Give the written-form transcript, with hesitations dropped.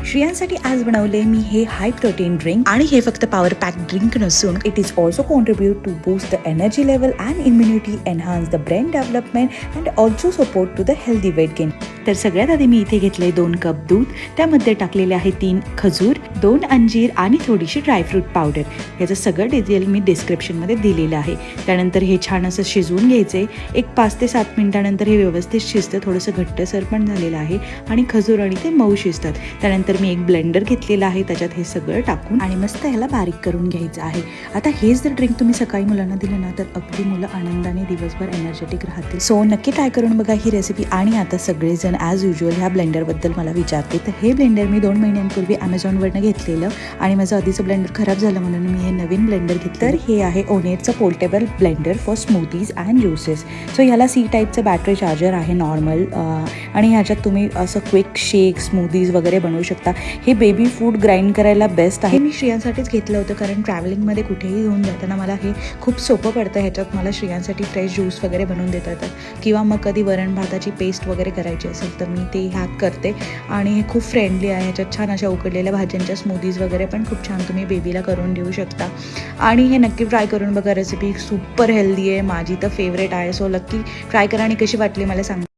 श्रियांसाठी आज बनवले मी हे हाय प्रोटीन ड्रिंक आणि हे फक्त पॉवर पॅक ड्रिंक नसून it is also contribute to boost the energy level and immunity, enhance the brain development and also support to the healthy weight gain. तर सगळ्यात आधी मी इथे घेतले 2 कप दूध, त्यामध्ये टाकलेले आहे 3 खजूर, 2 अंजीर आणि थोडीशी ड्रायफ्रूट पावडर. याचं सगळं डिटेल मी डिस्क्रिप्शनमध्ये दिलेलं आहे. त्यानंतर हे छान असं शिजवून घ्यायचे. एक 5 ते 7 मिनिटानंतर हे व्यवस्थित शिजतं, थोडंसं घट्टसर पण झालेलं आहे आणि खजूर आणि ते मऊ शिजतात. त्यानंतर मी एक ब्लेंडर घेतलेला आहे, त्याच्यात हे सगळं टाकून आणि मस्त ह्याला बारीक करून घ्यायचं आहे. आता हेच जर ड्रिंक तुम्ही सकाळी मुलांना दिलं ना तर अगदी मुलं आनंदाने दिवसभर एनर्जेटिक राहतील. सो नक्की ट्राय करून बघा ही रेसिपी. आणि आता सगळेजण ॲज युजल ह्या ब्लेंडरबद्दल मला विचारते. तर हे ब्लेंडर मी 2 महिन्यांपूर्वी ॲमेझॉनवरनं घेतलेलं आणि माझं आधीचं ब्लेंडर खराब झालं म्हणून मी हे नवीन ब्लेंडर घेतलं. तर हे आहे ओनेटचं portable blender for smoothies and juices. So ह्याला C टाईपचं बॅटरी चार्जर आहे नॉर्मल, आणि ह्याच्यात तुम्ही असं क्विक शेक स्मूथीज वगैरे बनवू शकता. हे बेबी फूड ग्राइंड करायला बेस्ट आहे. मी श्रियांसाठीच घेतलं होतं कारण ट्रॅव्हलिंगमध्ये कुठेही घेऊन जाताना मला हे खूप सोपं पडतं. ह्याच्यात मला श्रियांसाठी फ्रेश ज्यूस वगैरे बनवून देता येतात किंवा मग कधी वरण भाताची पेस्ट वगैरे करायची असेल तर मी ते ह्यात करते. आणि हे खूप फ्रेंडली आहे. ह्याच्यात छान अशा उकडलेल्या भाज्यांच्या स्मूथीज वगैरे पण खूप छान तुम्ही बेबीला करून देऊ शकता. आणि हे नक्की ट्राय करून बघा. रेसिपी सुपर हेल्दी आहे, माझी तर फेवरेट आहे. सो नक्की ट्राय करा आणि कशी वाटली मला सांगा.